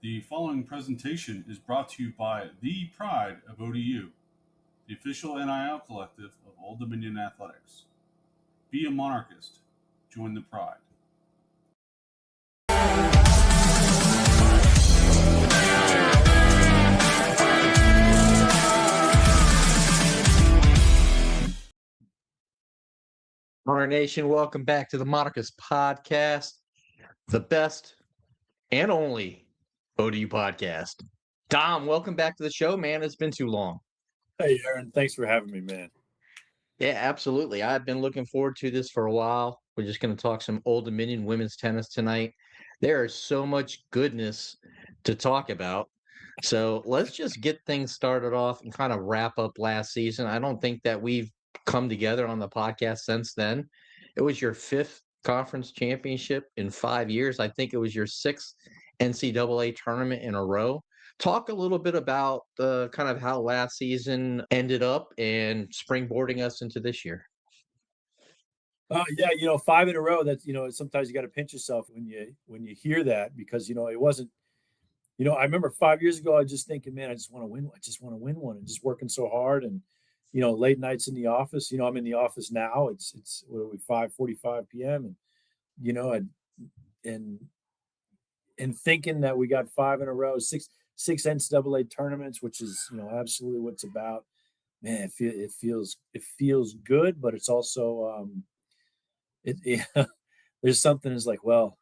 The following presentation is brought to you by the Pride of ODU, the official NIL collective of Old Dominion Athletics. Be a monarchist. Join the Pride. Monarch Nation, welcome back to the Monarchists Podcast, the best and only ODU podcast. Dom, welcome back to the show, man. It's been too long. Hey, Aaron. Thanks for having me, man. Yeah, absolutely. I've been looking forward to this for a while. We're just going to talk some Old Dominion women's tennis tonight. There is so much goodness to talk about. So let's just get things started off and kind of wrap up last season. I don't think that we've come together on the podcast since then. It was your fifth conference championship in 5 years. I think it was your sixth NCAA tournament in a row. Talk a little bit about the kind of how last season ended up and springboarding us into this year. Yeah, 5 in a row. That's sometimes you got to pinch yourself when you hear that, because it wasn't. I remember 5 years ago, I was just thinking, man, I just want to win. I just want to win one, and just working so hard, and late nights in the office. I'm in the office now. It's what are we, 5:45 p.m. and thinking that we got 5 in a row, six NCAA tournaments, which is absolutely what it's about. Man, it feels good, but it's also there's something is like, well,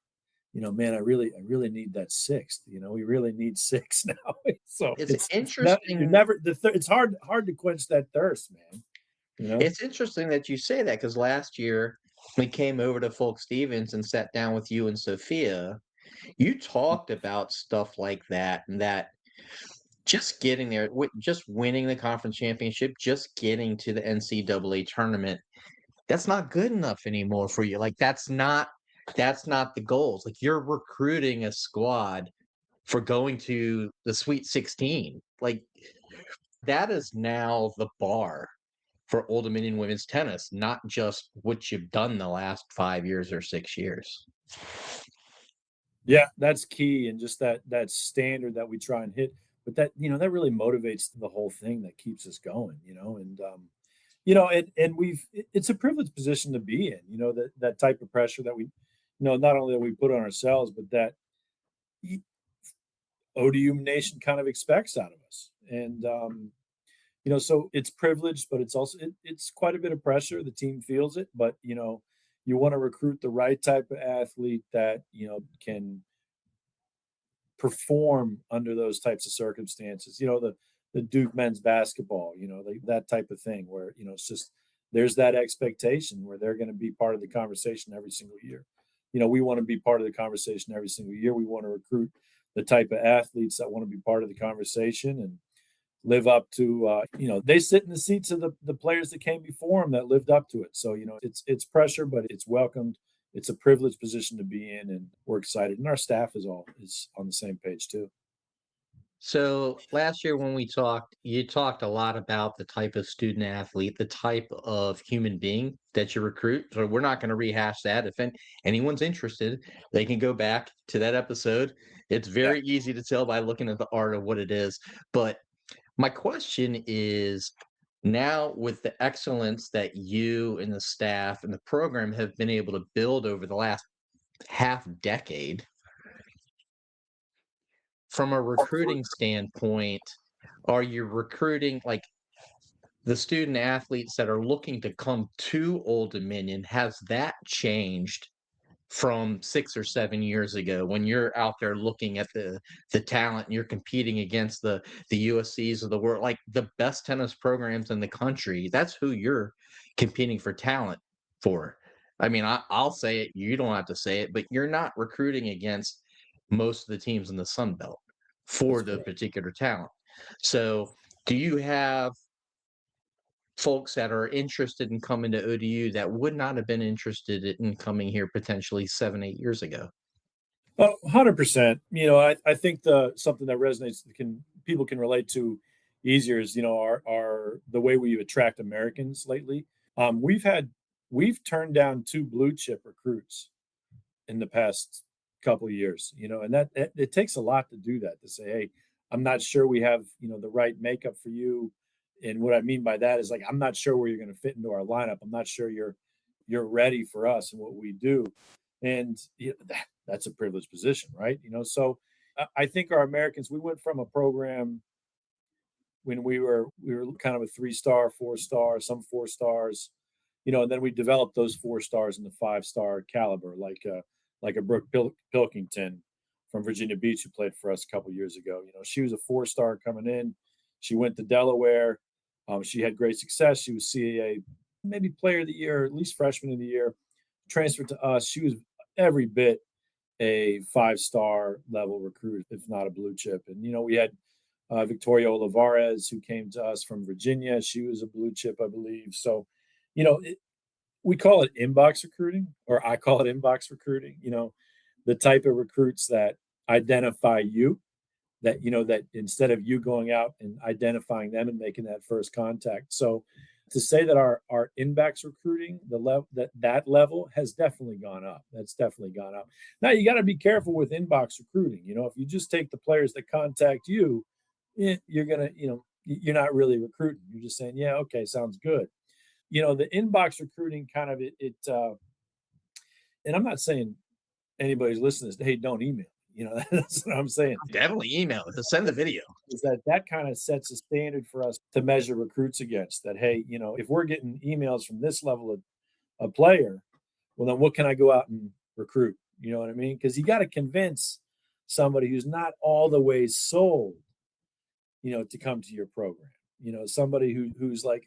man, I really need that sixth. We really need 6 now. So it's interesting. It's hard to quench that thirst, man. It's interesting that you say that, because last year we came over to Folk Stevens and sat down with you and Sophia. You talked about stuff like that, and that just getting there, just winning the conference championship, just getting to the NCAA tournament, that's not good enough anymore for you. Like, that's not the goals. Like, you're recruiting a squad for going to the Sweet 16. Like, that is now the bar for Old Dominion women's tennis, not just what you've done the last 5 years or 6 years. Yeah, that's key, and just that standard that we try and hit. But that that really motivates the whole thing, that keeps us going. It's a privileged position to be in. That type of pressure that we, not only that we put on ourselves, but that ODU Nation kind of expects out of us. And so it's privileged, but it's also it's quite a bit of pressure. The team feels it, but you want to recruit the right type of athlete that can perform under those types of circumstances. The Duke men's basketball, that type of thing, where it's just there's that expectation where they're going to be part of the conversation every single year. We want to be part of the conversation every single year. We want to recruit the type of athletes that want to be part of the conversation and live up to they sit in the seats of the players that came before them that lived up to it. So it's pressure, but it's welcomed. It's a privileged position to be in, and we're excited, and our staff is on the same page too. So last year when we talked, you talked a lot about the type of student athlete, the type of human being that you recruit. So we're not going to rehash that. If anyone's interested, they can go back to that episode. It's very easy to tell by looking at the art of what it is. But my question is, now with the excellence that you and the staff and the program have been able to build over the last half decade, from a recruiting standpoint, are you recruiting like the student athletes that are looking to come to Old Dominion? Has that changed from 6 or 7 years ago, when you're out there looking at the talent and you're competing against the USCs of the world, like the best tennis programs in the country? That's who you're competing for talent for. I mean, I'll say it, you don't have to say it, but you're not recruiting against most of the teams in the Sun Belt for the particular talent. So do you have folks that are interested in coming to ODU that would not have been interested in coming here potentially 7-8 years ago? Oh, 100%. I think something that resonates, people can relate to easier is, our the way we attract Americans lately. We've turned down 2 blue chip recruits in the past couple of years, and that it takes a lot to do that, to say, hey, I'm not sure we have, the right makeup for you. And what I mean by that is, like, I'm not sure where you're going to fit into our lineup. I'm not sure you're ready for us and what we do. And that's a privileged position, right? So I think our Americans, we went from a program when we were kind of a 3-star, 4-star, some 4 stars, and then we developed those 4 stars in the 5-star caliber, like a Brooke Pilkington from Virginia Beach, who played for us a couple years ago. She was a 4-star coming in. She went to Delaware. She had great success. She was CAA, maybe player of the year, at least freshman of the year. Transferred to us. She was every bit a 5-star level recruit, if not a blue chip. And, we had Victoria Olivares, who came to us from Virginia. She was a blue chip, I believe. So, we call it inbox recruiting, or I call it inbox recruiting, the type of recruits that identify you, that, that instead of you going out and identifying them and making that first contact. So to say that our inbox recruiting, that level has definitely gone up. That's definitely gone up. Now you got to be careful with inbox recruiting. If you just take the players that contact you, you're going to, you're not really recruiting. You're just saying, yeah, okay, sounds good. The inbox recruiting kind of and I'm not saying anybody's listening to this, hey, don't email. That's what I'm saying. Definitely email it. Send the video. Is that kind of sets a standard for us to measure recruits against. That, hey, if we're getting emails from this level of player, well, then what can I go out and recruit? You know what I mean? Because you got to convince somebody who's not all the way sold, to come to your program. Somebody who's like,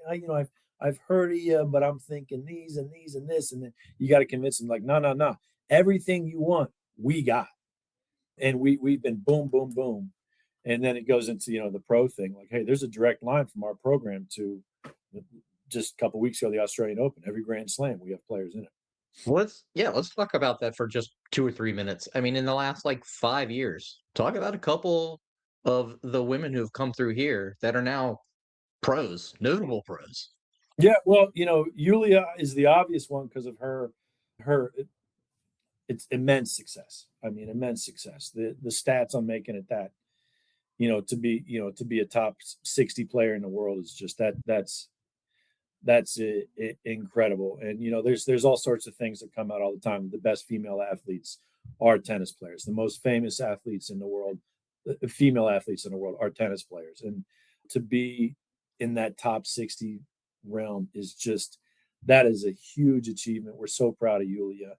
I've heard of you, but I'm thinking these and these and this, and then you got to convince them, like, no, everything you want, we got. And we've been boom, boom, boom. And then it goes into, the pro thing. Like, hey, there's a direct line from our program to just a couple of weeks ago, the Australian Open. Every Grand Slam, we have players in it. Let's talk about that for just 2 or 3 minutes. I mean, in the last 5 years, talk about a couple of the women who have come through here that are now pros, notable pros. Yeah, well, Yulia is the obvious one because of her it's immense success. I mean, immense success. The stats on making it that, to be a top 60 player in the world is just that's incredible. And there's all sorts of things that come out all the time. The best female athletes are tennis players. The most famous athletes in the world, female athletes in the world, are tennis players. And to be in that top 60 realm is that is a huge achievement. We're so proud of Yulia.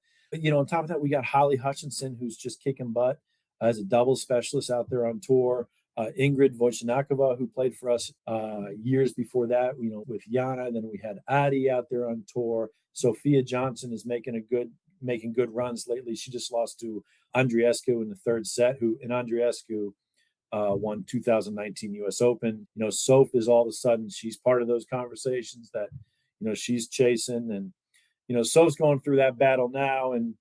On top of that, we got Holly Hutchinson, who's just kicking butt as a doubles specialist out there on tour. Ingrid Wojciechowska, who played for us years before that, with Yana. Then we had Adi out there on tour. Sophia Johnson is making good runs lately. She just lost to Andreescu in the third set, and Andreescu won 2019 U.S. Open. Soph is all of a sudden, she's part of those conversations that, she's chasing. And Soph's going through that battle now, and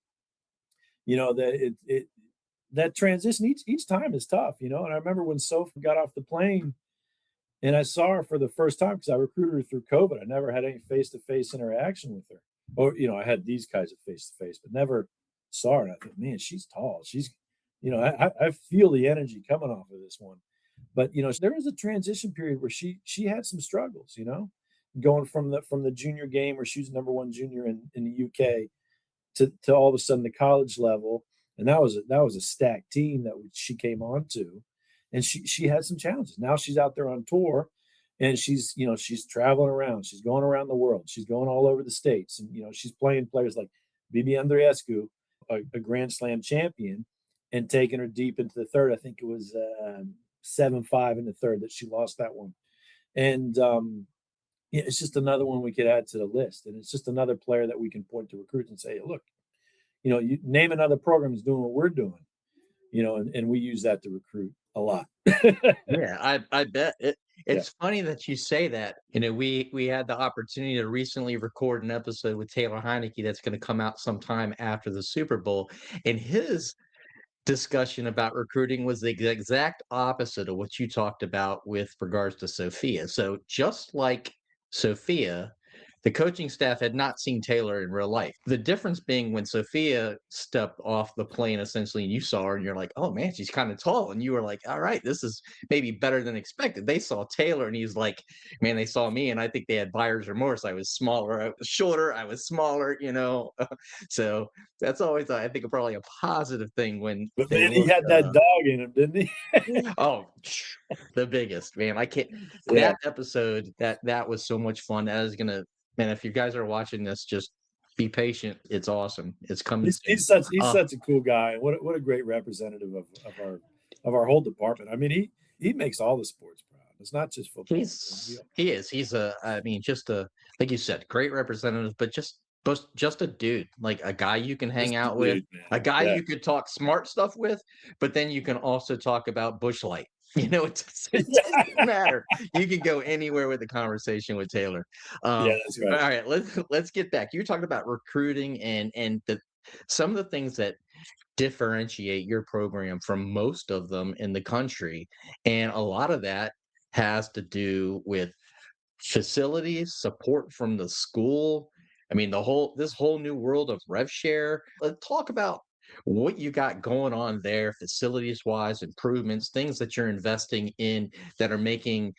that transition each time is tough, And I remember when Soph got off the plane, and I saw her for the first time because I recruited her through COVID. I never had any face-to-face interaction with her, or I had these kinds of face-to-face, but never saw her. And I thought, man, she's tall. She's, I feel the energy coming off of this one. But there was a transition period where she had some struggles, going from the junior game where she was number one junior in the UK to all of a sudden the college level. And that was a stacked team that she came on to, and she had some challenges. Now she's out there on tour, and she's traveling around. She's going around the world. She's going all over the States, and she's playing players like Bibi Andreescu, a Grand Slam champion, and taking her deep into the third. I think it was 7-5 in the third that she lost that one. And it's just another one we could add to the list. And it's just another player that we can point to recruits and say, look, you name another program that's doing what we're doing, and we use that to recruit a lot. Yeah, I bet. It's funny that you say that. We had the opportunity to recently record an episode with Taylor Heineke that's going to come out sometime after the Super Bowl. And his discussion about recruiting was the exact opposite of what you talked about with regards to Sophia. So just like Sophia, the coaching staff had not seen Taylor in real life. The difference being when Sophia stepped off the plane, essentially, and you saw her and you're like, oh man, she's kind of tall. And you were like, all right, this is maybe better than expected. They saw Taylor and he's like, man, they saw me. And I think they had buyer's remorse. I was smaller, I was shorter, I was smaller, So that's always, I think, probably a positive thing when. But man, he had that dog in him, didn't he? Oh, the biggest, man. I can't. Yeah. That episode, that was so much fun. That is gonna, man. If you guys are watching this, just be patient. It's awesome. It's coming. He's such a cool guy. What a great representative of our whole department. I mean, he makes all the sports proud. It's not just football. He is. He's just a, like you said, great representative, but just a dude, like a guy you can hang out with, a guy you could talk smart stuff with, but then you can also talk about Busch Light. It doesn't matter. You can go anywhere with the conversation with Taylor. That's right. All right, let's get back. You were talking about recruiting and some of the things that differentiate your program from most of them in the country, and a lot of that has to do with facilities, support from the school. I mean, this whole new world of rev share. Let's talk about what you got going on there, facilities wise, improvements, things that you're investing in that are making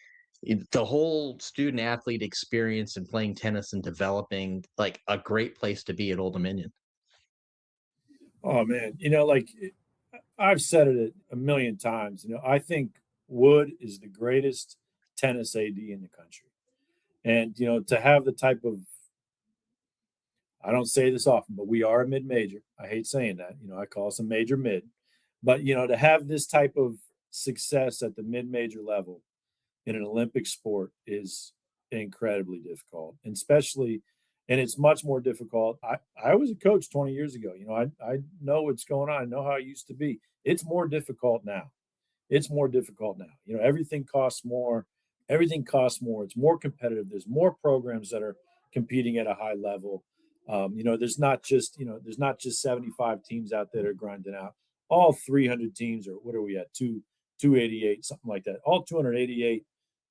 the whole student athlete experience and playing tennis and developing like a great place to be at Old Dominion. Oh man, I've said it a million times. I think Wood is the greatest tennis AD in the country, and to have the type of, I don't say this often, but we are a mid-major. I hate saying that. I call us a major mid. But, to have this type of success at the mid-major level in an Olympic sport is incredibly difficult, and it's much more difficult. I was a coach 20 years ago. I know what's going on. I know how it used to be. It's more difficult now. Everything costs more. It's more competitive. There's more programs that are competing at a high level. There's not just 75 teams out there that are grinding out. All 300 teams, or what are we at? 288, something like that. All 288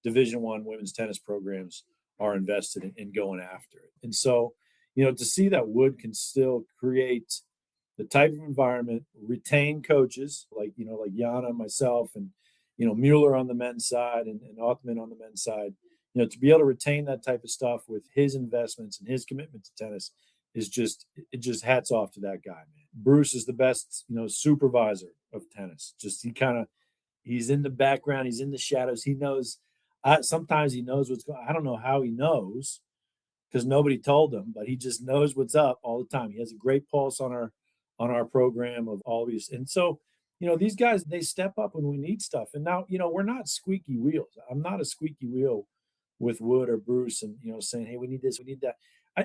Division I women's tennis programs are invested in going after it. And so, to see that Wood can still create the type of environment, retain coaches like Yana, myself, and Mueller on the men's side and Othman on the men's side. To be able to retain that type of stuff with his investments and his commitment to tennis is just hats off to that guy, man. Bruce is the best, supervisor of tennis. Just he's in the background, he's in the shadows. He knows. Sometimes he knows what's going on. I don't know how he knows because nobody told him, but he just knows what's up all the time. He has a great pulse on our program of all these. And so, these guys, they step up when we need stuff. And now, we're not squeaky wheels. I'm not a squeaky wheel with Wood or Bruce and, saying, hey, we need this, we need that.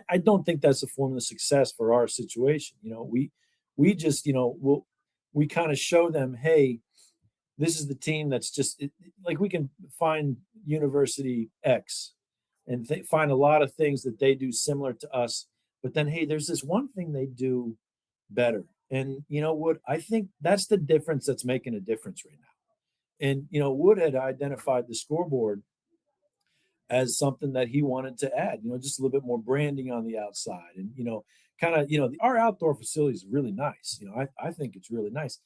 I don't think that's a formula of success for our situation. We just, we kind of show them, hey, this is the team that's just like we can find University X and find a lot of things that they do similar to us. But then, hey, there's this one thing they do better. And Wood, I think that's the difference that's making a difference right now. And, Wood had identified the scoreboard as something that he wanted to add, just a little bit more branding on the outside. And, our outdoor facility is really nice. I think it's really nice.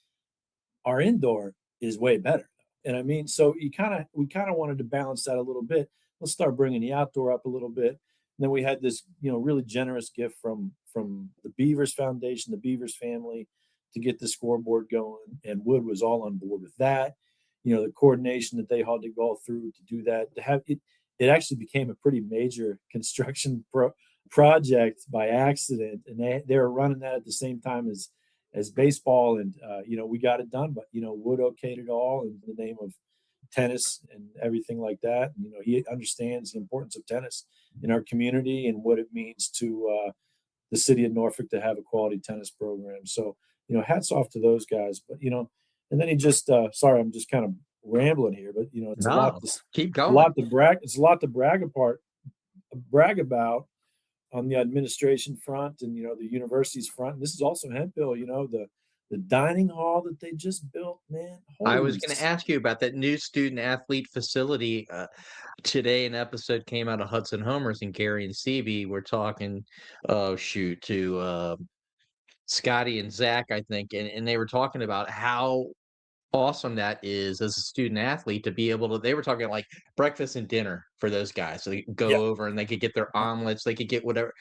Our indoor is way better. And I mean, so we kind of wanted to balance that a little bit. Let's start bringing the outdoor up a little bit. And then we had this, really generous gift from the Beavers Foundation, the Beavers family, to get the scoreboard going. And Wood was all on board with that. The coordination that they had to go through to do that, to have it. It actually became a pretty major construction project by accident, and they were running that at the same time as baseball, and we got it done. But Wood okayed it all in the name of tennis and everything like that. And he understands the importance of tennis in our community and what it means to the city of Norfolk to have a quality tennis program. So hats off to those guys. But and then he just sorry, I'm just kind of rambling here, but it's keep going. A lot to brag. It's a lot to brag about on the administration front and the university's front. And this is also Hemphill. The the dining hall that they just built, man. I was Holy going to ask you about that new student athlete facility. Today, an episode came out of Hudson Homers, and Gary and CB were talking, to Scotty and Zach, I think, and they were talking about how awesome that is as a student athlete to be able to. They were talking like breakfast and dinner for those guys, so they could Yeah. go over and they could get their omelets, they could get whatever.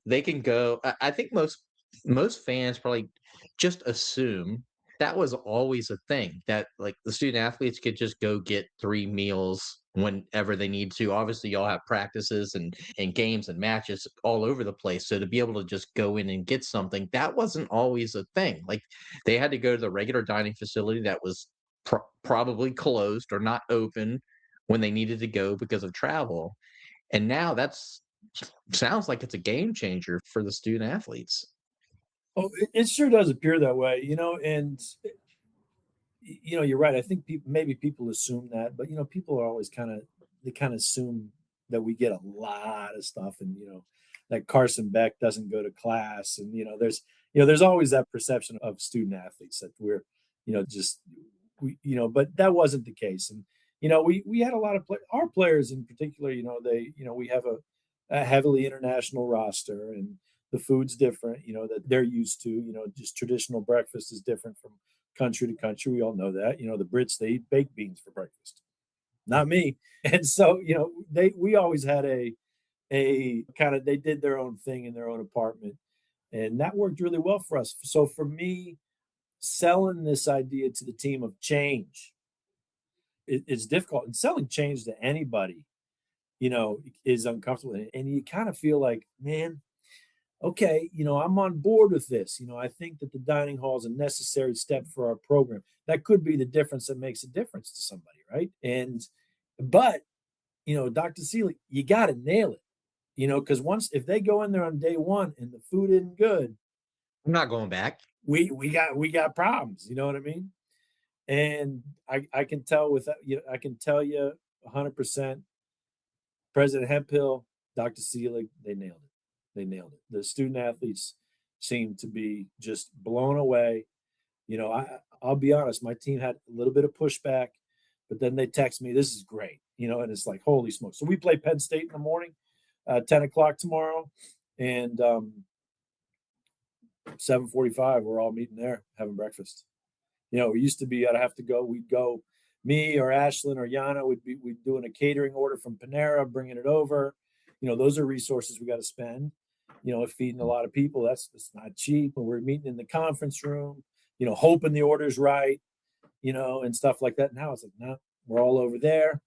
They can go. I think most fans probably just assume that was always a thing, that like the student athletes could just go get 3 meals whenever they need to. Obviously, y'all have practices and games and matches all over the place. So to be able to just go in and get something, that wasn't always a thing. Like they had to go to the regular dining facility that was probably closed or not open when they needed to go because of travel. And now that's sounds like it's a game changer for the student athletes. Oh, it sure does appear that way, and you're right. I think maybe people assume that, but people are always kind of assume that we get a lot of stuff, and that Carson Beck doesn't go to class, and there's always that perception of student athletes that we're but that wasn't the case. And we had a lot of our players in particular, we have a heavily international roster, and the food's different, that they're used to. Just traditional breakfast is different from country to country. We all know that. The Brits, they eat baked beans for breakfast, not me. And so we always had a kind of, they did their own thing in their own apartment, and that worked really well for us. So for me, selling this idea to the team of change, it's difficult, and selling change to anybody is uncomfortable, and you kind of feel like, man, okay, I'm on board with this. I think that the dining hall is a necessary step for our program. That could be the difference that makes a difference to somebody, right? But Dr. Seeley, you got to nail it, because if they go in there on day one and the food isn't good, I'm not going back. We got problems. You know what I mean? And I can tell I can tell you 100%. President Hemphill, Dr. Seelig, they nailed it. The student athletes seem to be just blown away. I'll be honest, my team had a little bit of pushback, but then they text me, this is great, and it's like, holy smokes. So we play Penn State in the morning, 10 o'clock tomorrow, and 7:45, we're all meeting there having breakfast. We used to be, we'd go, me or Ashlyn or Yana we'd doing a catering order from Panera, bringing it over. Those are resources we got to spend. Feeding a lot of people, that's not cheap. And we're meeting in the conference room, hoping the order's right, and stuff like that. Now it's like, no, we're all over there.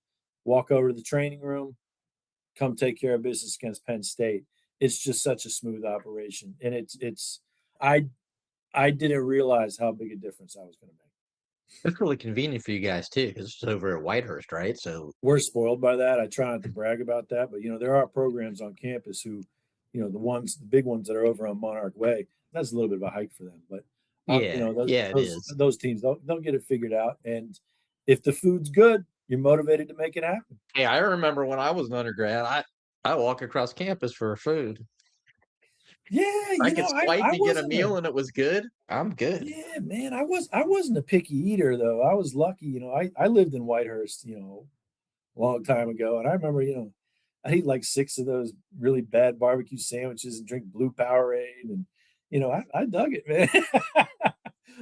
Walk over to the training room, come take care of business against Penn State. It's just such a smooth operation. And I didn't realize how big a difference I was going to make. It's really convenient for you guys too, because it's over at Whitehurst, right? So we're spoiled by that. I try not to brag about that, but there are programs on campus who, the big ones that are over on Monarch Way, that's a little bit of a hike for them. But those teams, they'll get it figured out. And if the food's good, you're motivated to make it happen. Hey, I remember when I was an undergrad, I walk across campus for food. Yeah, I could swipe to get a meal and it was good. I'm good. Yeah, man. I wasn't a picky eater though. I was lucky, I lived in Whitehurst, a long time ago. And I remember, I'd eat like 6 of those really bad barbecue sandwiches and drink Blue Powerade. And, I dug it, man.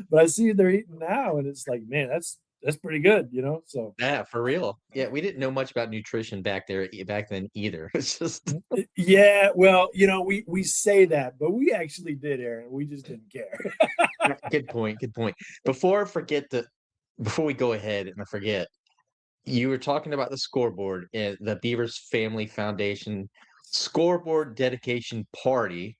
But I see they're eating now and it's like, man, that's pretty good, so. Yeah, for real. Yeah, we didn't know much about nutrition back then either. It's just yeah, well, we say that, but we actually did, Aaron. We just didn't care. Good point. Before we go ahead and I forget, you were talking about the scoreboard and the Beavers Family Foundation scoreboard dedication party.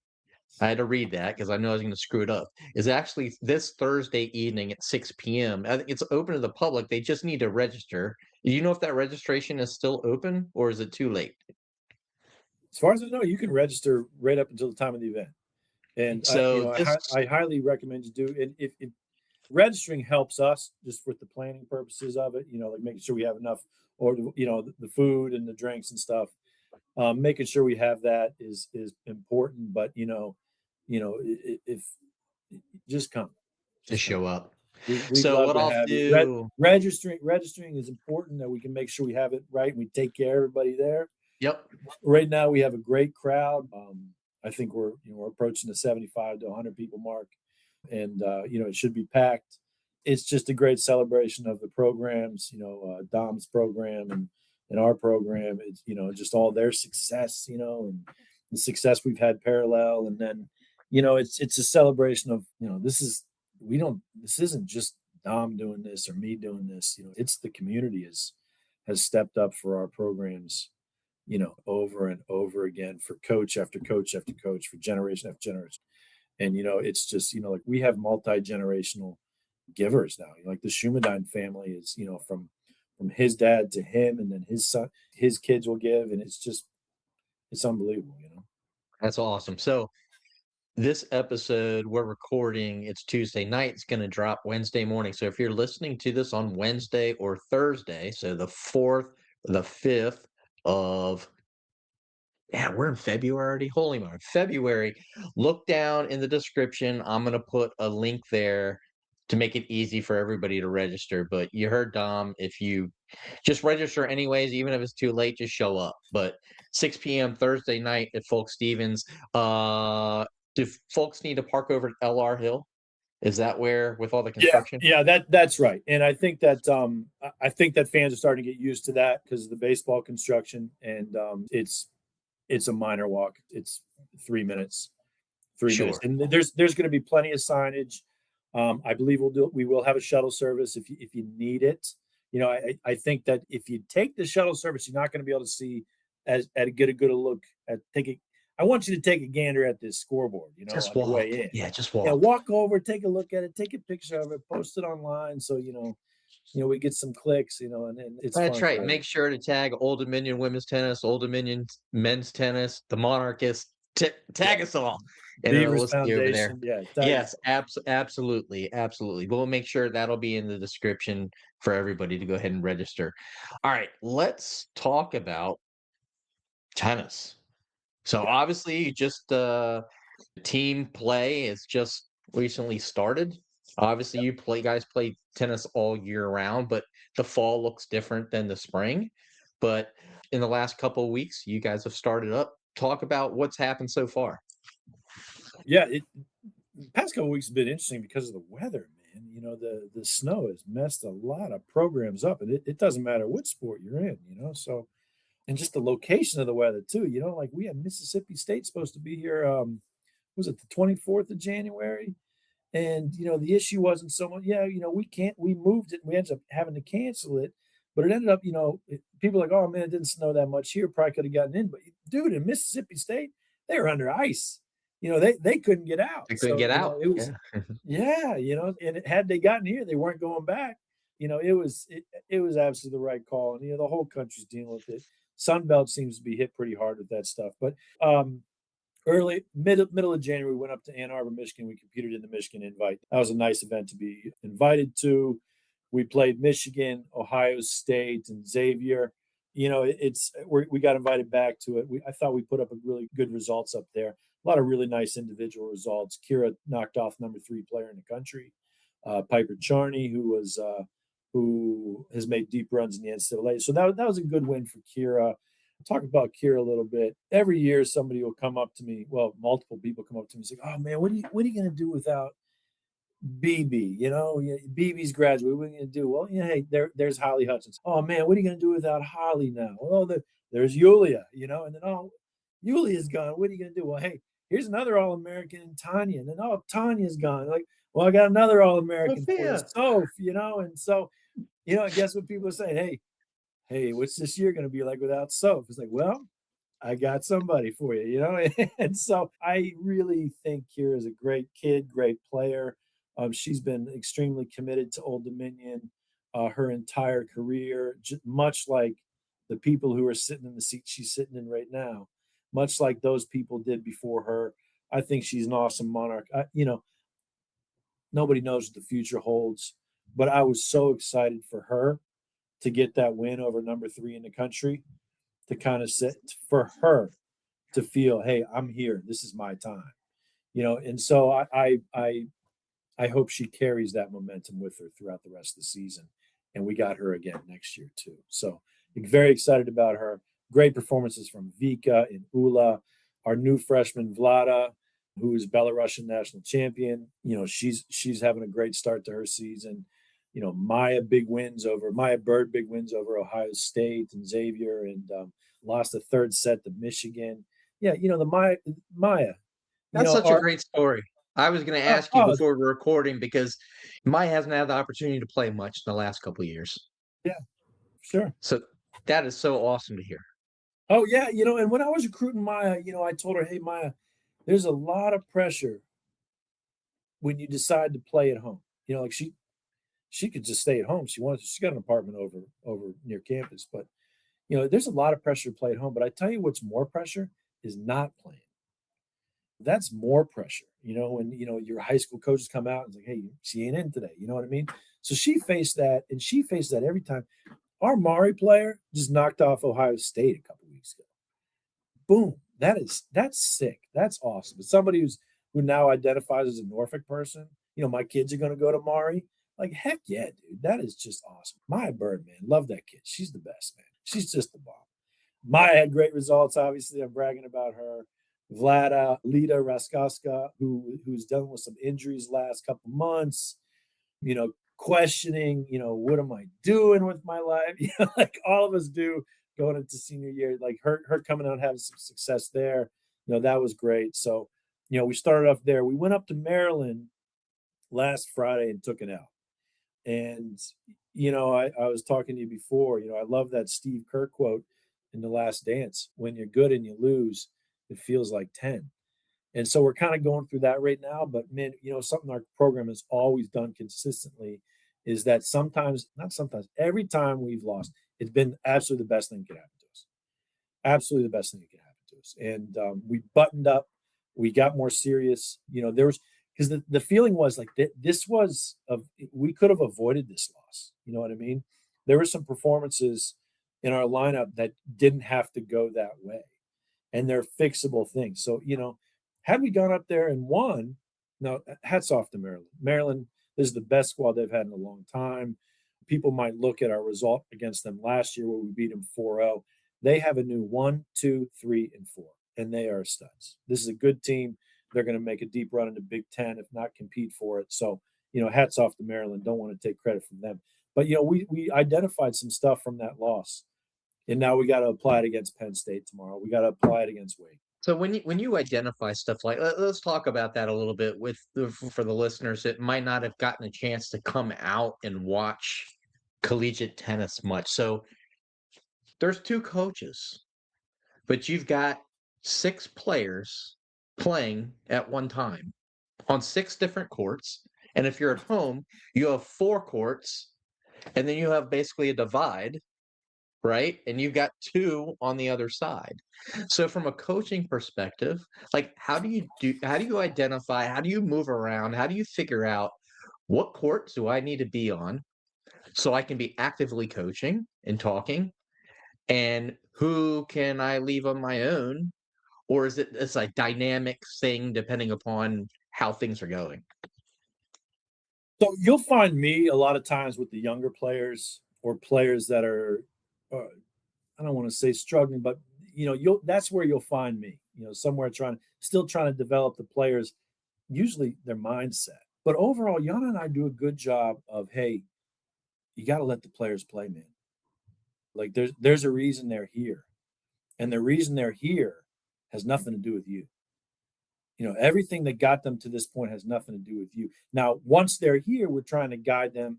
I had to read that because I know I was going to screw it up. Is actually this Thursday evening at 6 p.m. I think it's open to the public. They just need to register. Do you know if that registration is still open or is it too late? As far as I know, you can register right up until the time of the event. And so I highly recommend you do it. If registering helps us just with the planning purposes of it, like making sure we have enough, or the food and the drinks and stuff. Making sure we have that is important. But if just come, to show up. We'd So love what to I'll have you. do, Registering is important, that we can make sure we have it right and we take care of everybody there. yep, Right now we have a great crowd. I think we're approaching the 75 to 100 people mark, and it should be packed. It's just a great celebration of the programs, Dom's program and our program. It's just all their success, and the success we've had parallel, and then it's a celebration of this isn't just Dom doing this or me doing this. It's the community has stepped up for our programs, over and over again, for coach after coach after coach, for generation after generation. And it's just like we have multi-generational givers now. Like the Schumedine family is from his dad to him, and then his son, his kids will give, and it's unbelievable. that's awesome. So this episode we're recording, it's Tuesday night. It's going to drop Wednesday morning. So if you're listening to this on Wednesday or Thursday, so the 4th, the 5th of, we're in February already. Holy moly, February. Look down in the description. I'm going to put a link there to make it easy for everybody to register. But you heard Dom. If you just register anyways, even if it's too late, just show up. But 6 p.m. Thursday night at Folk Stevens. Do folks need to park over at LR Hill? Is that where, with all the construction? Yeah, that's right. And I think that fans are starting to get used to that because of the baseball construction, and it's a minor walk. It's 3 minutes. Sure. And there's going to be plenty of signage. I believe we will have a shuttle service if you need it. I think that if you take the shuttle service, you're not going to be able to see get a good look at taking. I want you to take a gander at this scoreboard, Just on walk. the way in. Yeah, just walk. Yeah, walk over, take a look at it, take a picture of it, post it online, so we get some clicks, and it's That's fun. right. Make sure to tag Old Dominion women's tennis, Old Dominion men's tennis, the Monarchists. Tag us all. And Beavers we'll see you over there. Foundation. Yeah. Yes, absolutely. But we'll make sure that'll be in the description for everybody to go ahead and register. All right, let's talk about tennis. So obviously, just team play has just recently started. Obviously, you guys play tennis all year round, but the fall looks different than the spring. But in the last couple of weeks, you guys have started up. Talk about what's happened so far. Yeah, the past couple of weeks have been interesting because of the weather, man. The snow has messed a lot of programs up, and it doesn't matter what sport you're in, so. And just the location of the weather too, like we had Mississippi State supposed to be here. Was it the 24th of January? And, the issue wasn't so much, we moved it. We ended up having to cancel it, but it ended up, people are like, oh man, it didn't snow that much here. Probably could have gotten in, but dude, in Mississippi State, they were under ice. They couldn't get out. They couldn't get out. It was, and had they gotten here, they weren't going back. It was absolutely the right call. And, the whole country's dealing with it. Sunbelt seems to be hit pretty hard with that stuff. But middle of January, we went up to Ann Arbor, Michigan. We competed in the Michigan Invite. That was a nice event to be invited to. We played Michigan, Ohio State, and Xavier. We got invited back to it. I thought we put up a really good results up there. A lot of really nice individual results. Kira knocked off number 3 player in the country, Piper Charney, who has made deep runs in the NCAA. So that was a good win for Kira. Talk about Kira a little bit. Every year, somebody will come up to me. Well, multiple people come up to me and say, "Oh man, what are you going to do without BB? BB's graduated. What are you going to do?" Well, hey, there's Holly Hutchins. Oh man, what are you going to do without Holly now? Well, there's Yulia. And then Yulia's gone. What are you going to do? Well, hey, here's another All-American, Tanya. And then Tanya's gone. Like, well, I got another All-American for you, Soph. And so. I guess what people are saying, hey, what's this year going to be like without Soph? It's like, well, I got somebody for you, And so I really think Kira is a great kid, great player. She's been extremely committed to Old Dominion her entire career, much like the people who are sitting in the seat she's sitting in right now, much like those people did before her. I think she's an awesome Monarch. Nobody knows what the future holds. But I was so excited for her to get that win over number 3 in the country, to kind of for her to feel, hey, I'm here. This is my time, And so I I hope she carries that momentum with her throughout the rest of the season. And we got her again next year too. So very excited about her. Great performances from Vika and Ula, our new freshman Vlada, who is Belarusian national champion. She's having a great start to her season. Maya Bird, big wins over Ohio State and Xavier, and lost a third set to Michigan. Yeah, the Maya. That's such a great story. I was going to ask you before we were recording, because Maya hasn't had the opportunity to play much in the last couple of years. Yeah, sure. So that is so awesome to hear. Oh, yeah. And when I was recruiting Maya, I told her, hey, Maya, there's a lot of pressure when you decide to play at home. Like she could just stay at home. She got an apartment over near campus, but there's a lot of pressure to play at home. But I tell you what's more pressure is not playing. That's more pressure, when, your high school coaches come out and say, hey, she ain't in today. You know what I mean? So she faced that, and she faced that every time. Our Mari player just knocked off Ohio State a couple weeks ago. Boom. That's sick. That's awesome. But somebody who now identifies as a Norfolk person, my kids are going to go to Mari. Like, heck yeah, dude. That is just awesome. Maya Bird, man. Love that kid. She's the best, man. She's just the bomb. Maya had great results. Obviously, I'm bragging about her. Vlada, Lita Raskowska, who's dealing with some injuries last couple months, questioning, what am I doing with my life? Like all of us do going into senior year, like her coming out and having some success there. That was great. So, we started off there. We went up to Maryland last Friday and took it out. And, I was talking to you before, I love that Steve Kerr quote in The Last Dance: when you're good and you lose, it feels like 10. And so we're kind of going through that right now. But, man, something our program has always done consistently is that every time we've lost, it's been absolutely the best thing that could happen to us. Absolutely the best thing that could happen to us. And we buttoned up. We got more serious. Because the feeling was like we could have avoided this loss. You know what I mean? There were some performances in our lineup that didn't have to go that way. And they're fixable things. So, had we gone up there and won, now hats off to Maryland. Maryland is the best squad they've had in a long time. People might look at our result against them last year where we beat them 4-0. They have a new 1, 2, 3, and 4, and they are studs. This is a good team. They're going to make a deep run in the Big Ten, if not compete for it. So, hats off to Maryland. Don't want to take credit from them. But, we identified some stuff from that loss. And now we got to apply it against Penn State tomorrow. We got to apply it against Wake. So when you identify stuff like, let's talk about that a little bit for the listeners that might not have gotten a chance to come out and watch collegiate tennis much. So there's 2 coaches, but you've got 6 players playing at one time on 6 different courts. And if you're at home, you have 4 courts, and then you have basically a divide, right? And you've got 2 on the other side. So from a coaching perspective, like how do you identify, how do you move around, how do you figure out what court do I need to be on so I can be actively coaching and talking, and who can I leave on my own? Or is it's a dynamic thing depending upon how things are going? So you'll find me a lot of times with the younger players or players that are, I don't want to say struggling, but that's where you'll find me. Somewhere still trying to develop the players, usually their mindset. But overall, Yana and I do a good job of, hey, you got to let the players play, man. Like there's a reason they're here, and the reason they're here has nothing to do with you. Everything that got them to this point has nothing to do with you. Now, once they're here, we're trying to guide them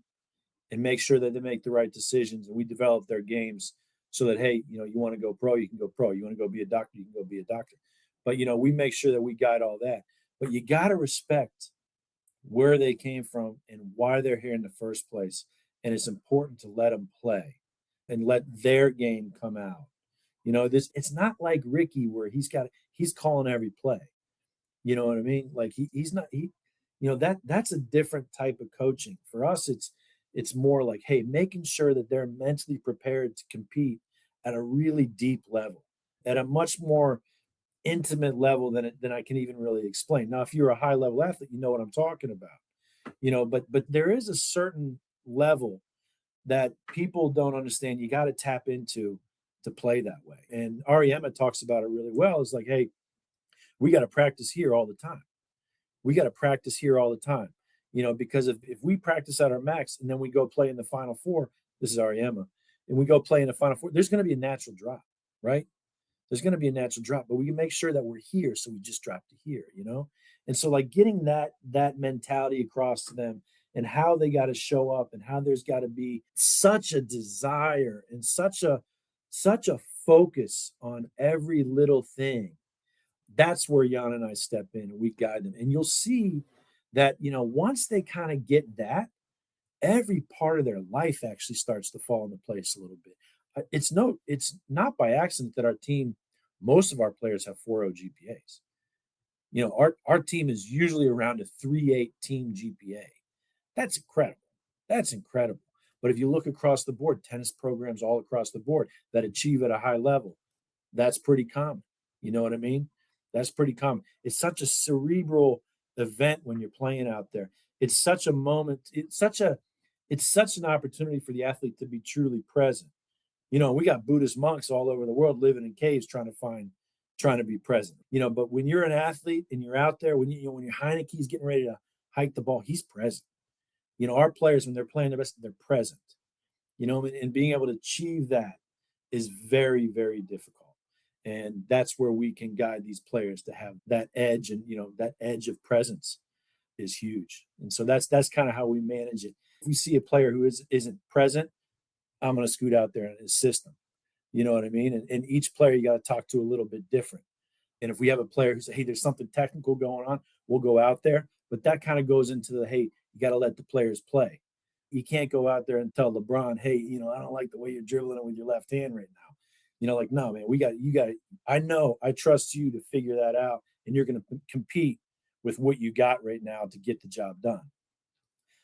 and make sure that they make the right decisions, and we develop their games so that, hey, you want to go pro, you can go pro. You want to go be a doctor, you can go be a doctor. But, we make sure that we guide all that. But you got to respect where they came from and why they're here in the first place. And it's important to let them play and let their game come out. It's not like Ricky where he's calling every play. You know what I mean? Like he's not, that's a different type of coaching. For us, it's more like, hey, making sure that they're mentally prepared to compete at a really deep level, at a much more intimate level than I can even really explain. Now, if you're a high level athlete, you know what I'm talking about. but there is a certain level that people don't understand. You got to tap into to play that way. And Ariema talks about it really well. It's like, hey, we got to practice here all the time. We got to practice here all the time, because if we practice at our max and then we go play in the Final Four, this is Ariema, and we go play in the Final Four, there's going to be a natural drop, right? There's going to be a natural drop, but we can make sure that we're here. So we just drop to here, And so like getting that mentality across to them and how they got to show up and how there's got to be such a desire and such a focus on every little thing. That's where Jan and I step in and we guide them. And you'll see that, once they kind of get that, every part of their life actually starts to fall into place a little bit. It's not by accident that our team, most of our players have 4.0 GPAs. Our team is usually around a 3.8 team GPA. That's incredible. But if you look across the board, tennis programs all across the board that achieve at a high level, that's pretty common. You know what I mean? That's pretty common. It's such a cerebral event when you're playing out there. It's such a moment. It's such an opportunity for the athlete to be truly present. We got Buddhist monks all over the world living in caves trying to be present. But when you're an athlete and you're out there, when your Heineke's getting ready to hike the ball, he's present. Our players, when they're playing their best, they're present. And being able to achieve that is very, very difficult. And that's where we can guide these players to have that edge, and that edge of presence is huge. And so that's kind of how we manage it. If we see a player who isn't present, I'm going to scoot out there and assist them. You know what I mean? And each player you got to talk to a little bit different. And if we have a player who says, hey, there's something technical going on, we'll go out there. But that kind of goes into the, hey, you got to let the players play. You can't go out there and tell LeBron, hey, I don't like the way you're dribbling it with your left hand right now. No, man, you got I trust you to figure that out. And you're going to compete with what you got right now to get the job done.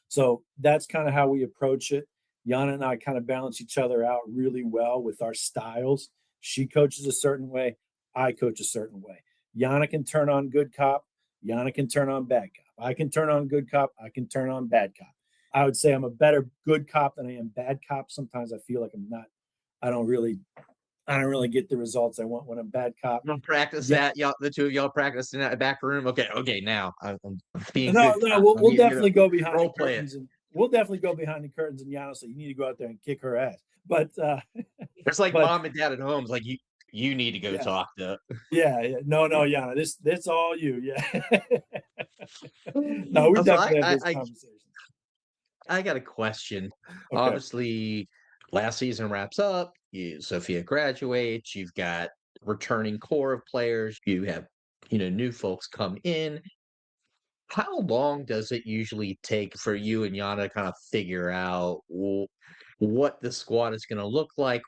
So that's kind of how we approach it. Yana and I kind of balance each other out really well with our styles. She coaches a certain way. I coach a certain way. Yana can turn on good cop. Yana can turn on bad cop. I can turn on good cop. I can turn on bad cop. I would say I'm a better good cop than I am bad cop. Sometimes I feel like I'm not. I don't really get the results I want when I'm bad cop. Don't practice that. Y'all, the two of y'all practice in that back room. Okay. Now I'm being no. We'll definitely go behind the curtains and we'll definitely go behind the curtains. And Yana say you need to go out there and kick her ass. But it's like mom and dad at home. It's like you need to go talk to. Yeah. No, Yana. This all you. Yeah. No, we definitely have this conversation. I got a question. Okay. Obviously, last season wraps up. Sophia graduates. You've got returning core of players. You have, new folks come in. How long does it usually take for you and Yana to kind of figure out what the squad is going to look like,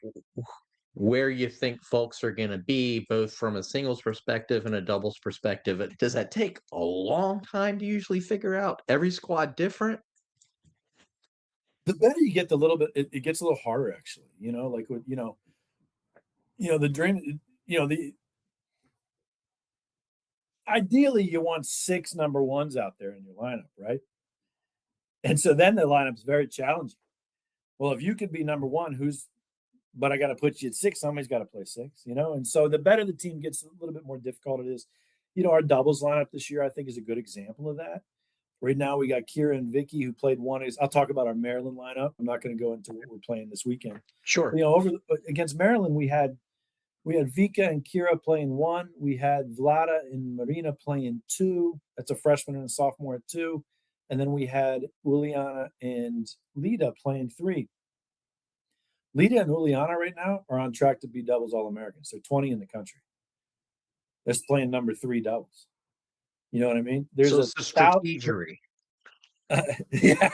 where you think folks are going to be, both from a singles perspective and a doubles perspective? Does that take a long time to usually figure out? Every squad different? The better you get, the little bit it gets a little harder, actually. Like with the dream. Ideally, you want 6 number ones out there in your lineup, right? And so then the lineup's very challenging. Well, if you could be number one, but I got to put you at 6. Somebody's got to play 6, And so the better the team gets, a little bit more difficult it is. Our doubles lineup this year, I think, is a good example of that. Right now, we got Kira and Vicky who played one. I'll talk about our Maryland lineup. I'm not going to go into what we're playing this weekend. Sure. Against Maryland, we had Vika and Kira playing 1. We had Vlada and Marina playing 2. That's a freshman and a sophomore at 2. And then we had Uliana and Lida playing 3. Lida and Uliana right now are on track to be doubles All-Americans. They're 20 in the country. They're playing number 3 doubles. You know what I mean? There's a strategery. Yeah.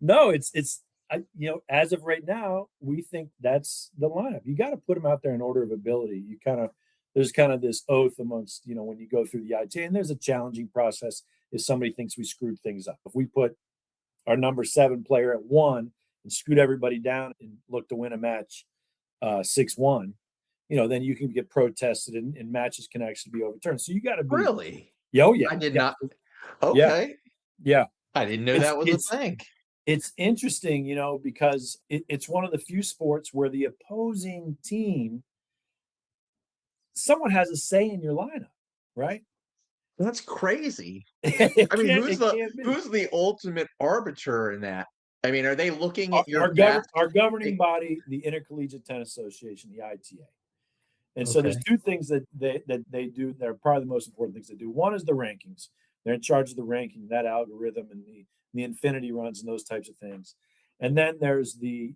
No, it's as of right now, we think that's the lineup. You got to put them out there in order of ability. There's kind of this oath amongst, when you go through the ITA, and there's a challenging process if somebody thinks we screwed things up. If we put our number 7 player at 1 and scoot everybody down and look to win a match 6-1, then you can get protested and matches can actually be overturned. So you got to be really. Oh, yeah. I did not. Okay. Yeah. I didn't know that was a thing. It's interesting, because it's one of the few sports where the opposing team, someone has a say in your lineup, right? That's crazy. I mean, It can't be. who's the ultimate arbiter in that? I mean, are they looking at our governing body, the Intercollegiate Tennis Association, the ITA. And so there's two things that they do that are probably the most important things they do. One is the rankings. They're in charge of the ranking, that algorithm, and the infinity runs and those types of things. And then there's the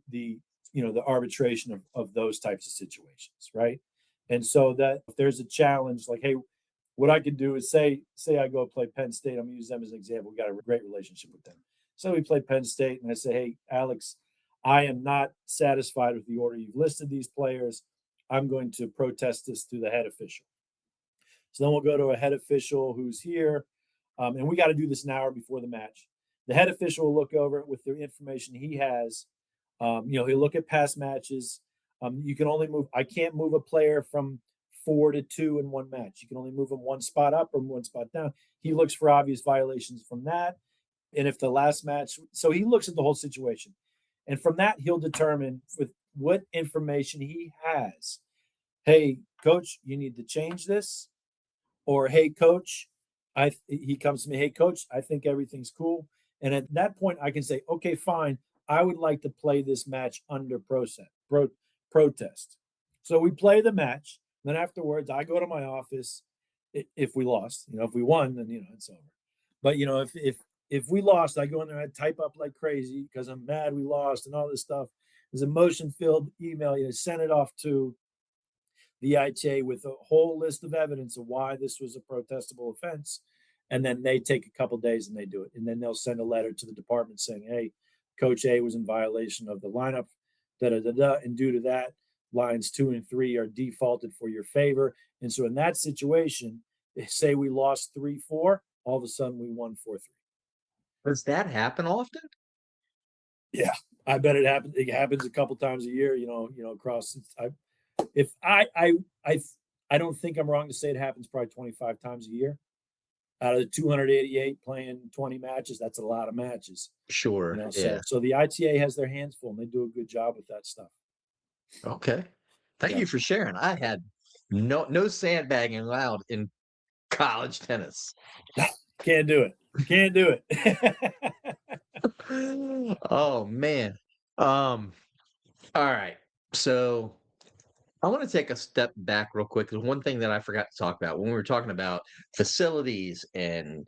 arbitration of those types of situations, right? And so that if there's a challenge, like, hey, what I could do is say I go play Penn State. I'm going to use them as an example. We got a great relationship with them. So we play Penn State, and I say, hey, Alex, I am not satisfied with the order you've listed these players. I'm going to protest this to the head official. So then we'll go to a head official who's here, and we got to do this an hour before the match. The head official will look over it with the information he has. He'll look at past matches. You can only move. I can't move a player from 4 to 2 in one match. You can only move them one spot up or one spot down. He looks for obvious violations from that. And if the last match, so he looks at the whole situation. And from that, he'll determine with what information he has. Hey, coach, you need to change this. Or, hey, coach, he comes to me, hey, coach, I think everything's cool. And at that point, I can say, okay, fine. I would like to play this match under protest. So we play the match. Then afterwards, I go to my office. If we lost, if we won, then, it's over. But, if we lost, I go in there, I type up like crazy because I'm mad we lost and all this stuff. There's a motion-filled email. Send it off to the ITA with a whole list of evidence of why this was a protestable offense. And then they take a couple days and they do it. And then they'll send a letter to the department saying, hey, Coach A was in violation of the lineup, and due to that, lines 2 and 3 are defaulted for your favor. And so in that situation, say we lost 3-4, all of a sudden we won 4-3. Does that happen often? Yeah, I bet it happens. It happens a couple times a year, across. I don't think I'm wrong to say it happens probably 25 times a year. Out of the 288 playing 20 matches, that's a lot of matches. Sure. Yeah. So the ITA has their hands full, and they do a good job with that stuff. Okay. Thank you for sharing. I had no sandbagging allowed in college tennis. Can't do it. Oh man. All right. So I want to take a step back real quick. There's one thing that I forgot to talk about when we were talking about facilities and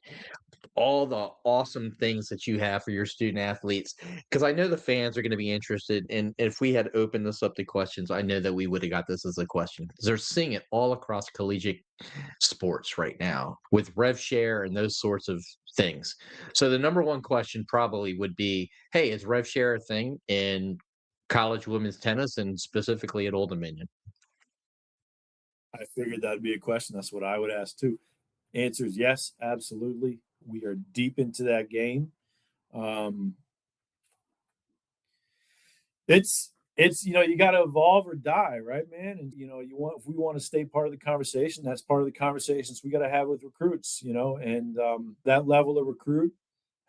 all the awesome things that you have for your student athletes, because I know the fans are going to be interested. And if we had opened this up to questions, I know that we would have got this as a question, because they're seeing it all across collegiate sports right now with rev share and those sorts of things. So the number one question probably would be, hey, is rev share a thing in college women's tennis and specifically at Old Dominion? I figured that'd be a question. That's what I would ask too. Answer is yes, absolutely. We are deep into that game. It's you got to evolve or die, right, man? And if we want to stay part of the conversation, that's part of the conversations we got to have with recruits. And that level of recruit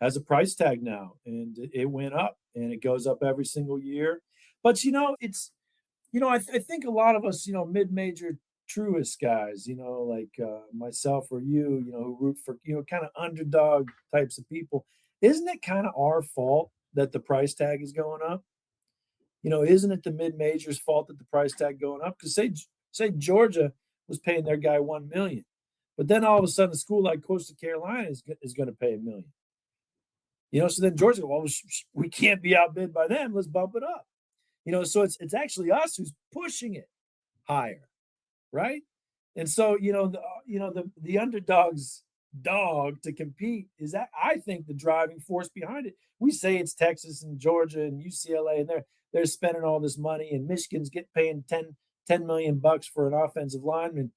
has a price tag now, and it went up, and it goes up every single year. But I think a lot of us, mid-major truest guys, like myself or you, who root for, kind of underdog types of people. Isn't it kind of our fault that the price tag is going up? Isn't it the mid-majors' fault that the price tag going up? Because say Georgia was paying their guy $1 million, but then all of a sudden a school like Coastal Carolina is going to pay $1 million. So then Georgia, well, we can't be outbid by them. Let's bump it up. So it's actually us who's pushing it higher. Right. And so, the underdog's dog to compete is that, I think, the driving force behind it. We say it's Texas and Georgia and UCLA, and they're spending all this money, and Michigan's paying $10 million for an offensive lineman.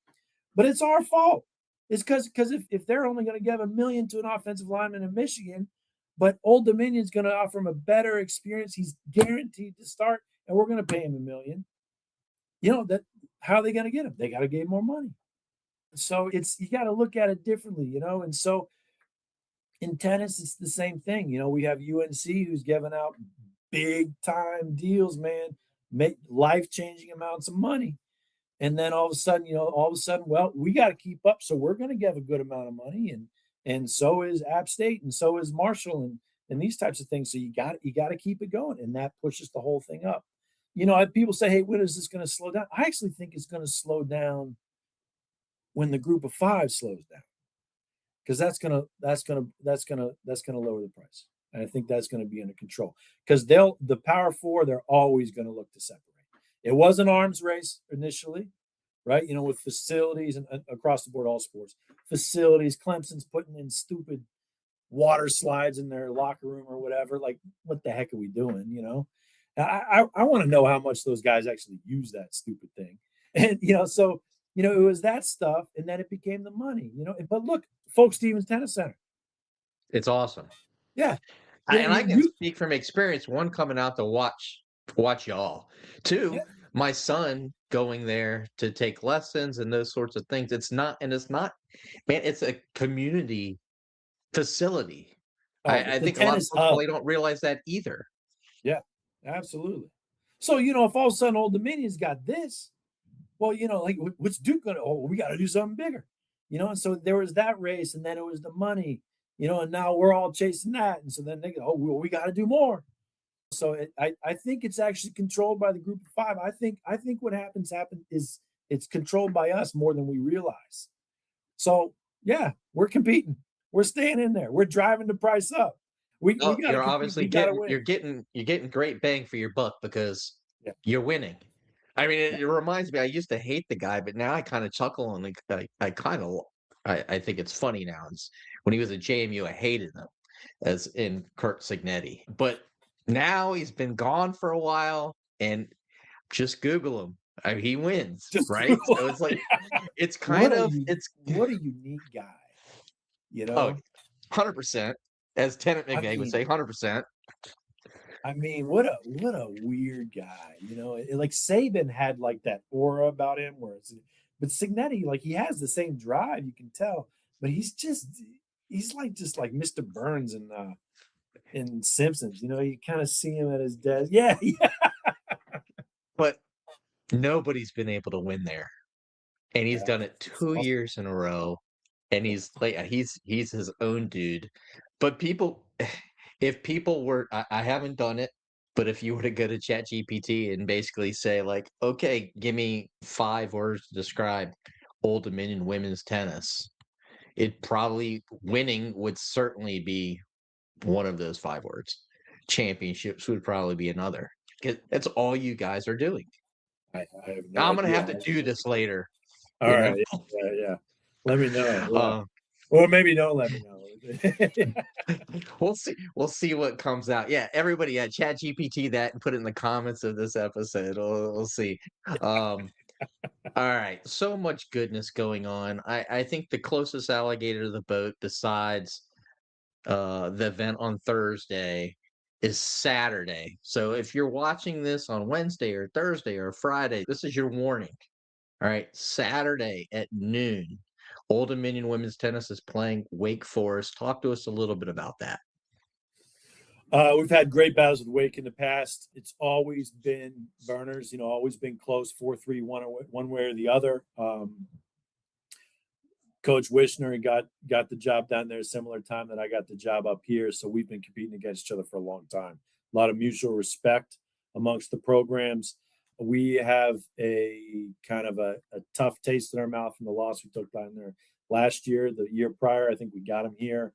But it's our fault. It's because if they're only going to give $1 million to an offensive lineman in Michigan, but Old Dominion's going to offer him a better experience, he's guaranteed to start, and we're going to pay him $1 million. How are they going to get him? They got to give more money. So you got to look at it differently, And so In tennis, it's the same thing. We have UNC who's giving out big time deals, man, make life-changing amounts of money. And then all of a sudden, well, we got to keep up. So we're going to give a good amount of money. And so is App State, and so is Marshall, and these types of things. So you got to keep it going. And that pushes the whole thing up. People say, hey, when is this going to slow down? I actually think it's going to slow down when the group of five slows down. Because that's gonna lower the price. And I think that's going to be under control. Because the Power Four, they're always going to look to separate. It was an arms race initially, right? With facilities and across the board, all sports facilities. Clemson's putting in stupid water slides in their locker room or whatever. Like, what the heck are we doing? I want to know how much those guys actually use that stupid thing. And so it was that stuff, and then it became the money. But look, Folk Stevens Tennis Center. It's awesome. Yeah. And I can speak from experience. One, coming out to watch y'all. Two, my son going there to take lessons and those sorts of things. It's not, man, it's a community facility. I think a lot of folks probably don't realize that either. Yeah, absolutely. So, if all of a sudden Old Dominion's got this, well, like, what's Duke going to, we got to do something bigger, and so there was that race, and then it was the money, and now we're all chasing that. And so then they go, we got to do more. So I think it's actually controlled by the group of five. I think what happens is it's controlled by us more than we realize. So yeah, we're competing. We're staying in there. We're driving the price up. You're obviously getting great bang for your buck because you're winning. I mean, it reminds me. I used to hate the guy, but now I kind of chuckle and I think it's funny now. When he was at JMU, I hated him, as in Kurt Signetti. But now he's been gone for a while, and just Google him. He wins, right? So it's like it's kind of what a unique guy, 100%, as Tennant McVeigh would say, 100%. I mean, what a weird guy, like Saban had like that aura about him, but Signetti, like, he has the same drive, you can tell, but he's like Mr. Burns in Simpsons, you kind of see him at his desk. Yeah. But nobody's been able to win there, and he's done it 2 years in a row, and he's his own dude. But if people were, I haven't done it, but if you were to go to ChatGPT and basically say, like, okay, give me 5 words to describe Old Dominion women's tennis, winning would certainly be one of those 5 words. Championships would probably be another. That's all you guys are doing. I'm going to have to do this later. All right. Yeah. Let me know. Or maybe don't let me know. We'll see what comes out. Yeah, everybody, ChatGPT that and put it in the comments of this episode. We'll see. All right, so much goodness going on. I think the closest alligator to the boat, besides the event on Thursday, is Saturday. So if you're watching this on Wednesday or Thursday or Friday, this is your warning. All right, Saturday at noon, Old Dominion women's tennis is playing Wake Forest. Talk to us a little bit about that. We've had great battles with Wake in the past. It's always been burners, always been close, 4-3, one way or the other. Coach Wishner got the job down there similar time that I got the job up here. So we've been competing against each other for a long time. A lot of mutual respect amongst the programs. We have a kind of a tough taste in our mouth from the loss we took down there last year. The year prior, I think we got them here.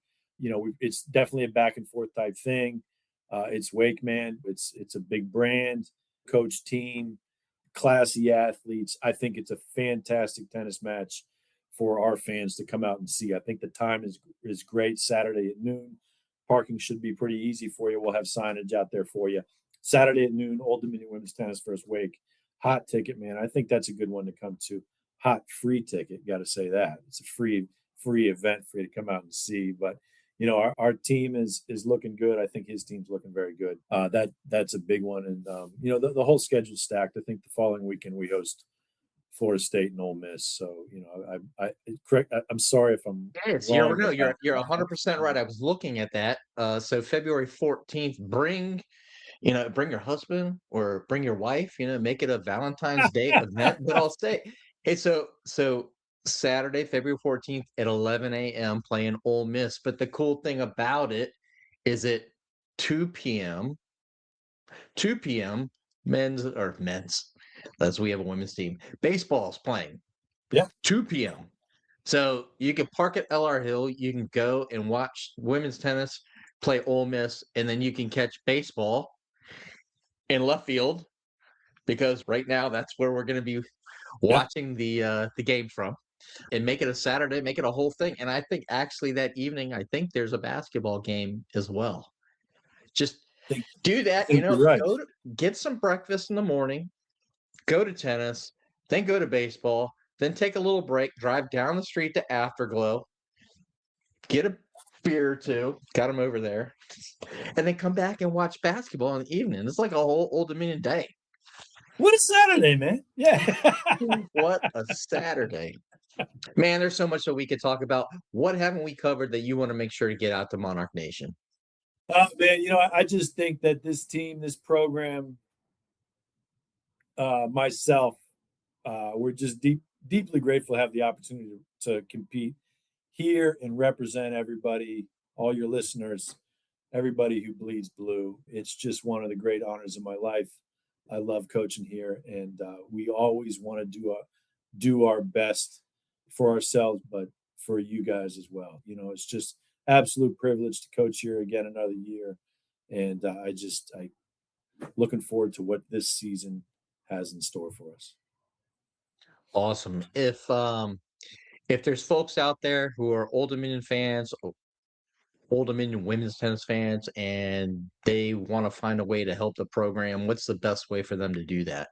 It's definitely a back and forth type thing. It's Wake, man. It's a big brand, coach team, classy athletes. I think it's a fantastic tennis match for our fans to come out and see. I think the time is great. Saturday at noon. Parking should be pretty easy for you. We'll have signage out there for you. Saturday at noon, Old Dominion Women's Tennis versus Wake. Hot ticket, man. I think that's a good one to come to. Hot free ticket. Got to say that. It's a free event for you to come out and see. But, our team is looking good. I think his team's looking very good. That's a big one. And, the whole schedule's stacked. I think the following weekend we host Florida State and Ole Miss. So, I'm sorry if I'm Yes, wrong. you're 100% right. I was looking at that. So February 14th, bring your husband or bring your wife, make it a Valentine's Day event, but I'll say, hey, so Saturday, February 14th at 11 a.m. playing Ole Miss. But the cool thing about it is at 2 p.m., men's, as we have a women's team, baseball's playing. Yeah. 2 p.m. So you can park at LR Hill, you can go and watch women's tennis, play Ole Miss, and then you can catch baseball in left field, because right now that's where we're going to be watching the game from, and make it a Saturday, make it a whole thing. And I think actually that evening, I think there's a basketball game as well. Just do that, you're right. Get some breakfast in the morning, go to tennis, then go to baseball, then take a little break, drive down the street to Afterglow, get a beer or two, got them over there, and then come back and watch basketball in the evening. It's like a whole Old Dominion day. What a Saturday, man. Yeah. What a Saturday. Man, there's so much that we could talk about. What haven't we covered that you want to make sure to get out to Monarch Nation? Man, I just think that this team, this program, myself, we're just deeply grateful to have the opportunity to compete here and represent everybody, all your listeners, everybody who bleeds blue. It's just one of the great honors of my life. I love coaching here, and we always want to do our best for ourselves, but for you guys as well. It's just absolute privilege to coach here again another year, and I looking forward to what this season has in store for us. Awesome. If there's folks out there who are Old Dominion fans, Old Dominion women's tennis fans, and they want to find a way to help the program, what's the best way for them to do that?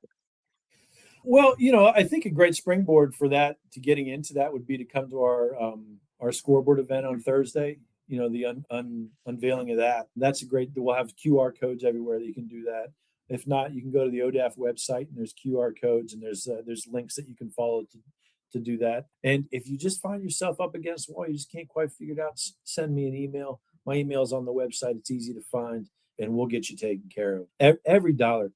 Well, I think a great springboard for that, to getting into that, would be to come to our scoreboard event on Thursday. The unveiling of that. That's a great. We'll have QR codes everywhere that you can do that. If not, you can go to the ODAF website, and there's QR codes, and there's links that you can follow to do that. And if you just find yourself up against the wall, you just can't quite figure it out, send me an email. My email is on the website. It's easy to find, and we'll get you taken care of. Every dollar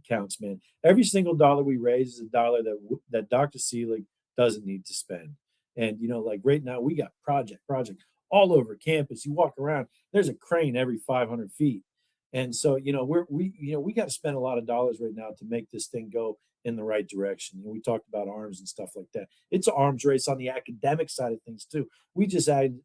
counts, man. Every single dollar we raise is a dollar that Dr. Seelig doesn't need to spend. And, like right now, we got project all over campus. You walk around, there's a crane every 500 feet. And so, we got to spend a lot of dollars right now to make this thing go in the right direction. We talked about arms and stuff like that. It's an arms race on the academic side of things too. We just added,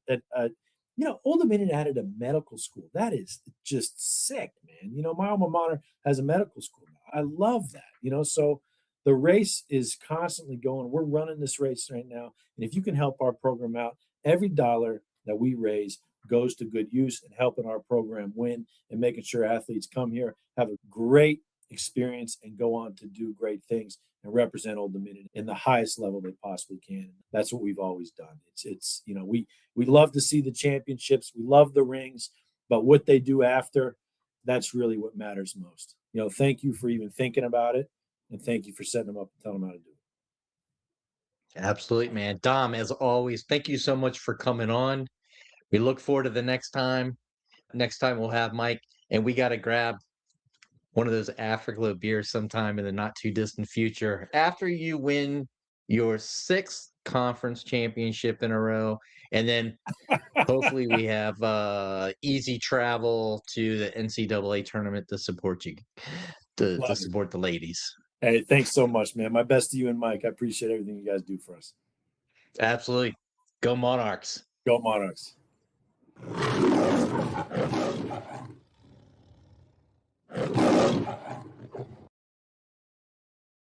Old Dominion added a medical school. That is just sick, man. My alma mater has a medical school now. I love that. So the race is constantly going. We're running this race right now. And if you can help our program out, every dollar that we raise goes to good use and helping our program win and making sure athletes come here, have a great experience, and go on to do great things and represent Old Dominion in the highest level they possibly can. That's what we've always done. It's we love to see the championships. We love the rings, but what they do after, that's really what matters most. Thank you for even thinking about it, and thank you for setting them up and telling them how to do it. Absolutely, man. Dom, as always, thank you so much for coming on. We look forward to the next time. Next time we'll have Mike, and we got to grab one of those Afterglow beers sometime in the not too distant future after you win your 6th conference championship in a row. And then hopefully we have easy travel to the NCAA tournament to support you, to support the ladies. Hey, thanks so much, man. My best to you and Mike. I appreciate everything you guys do for us. Absolutely. Go Monarchs. Go Monarchs.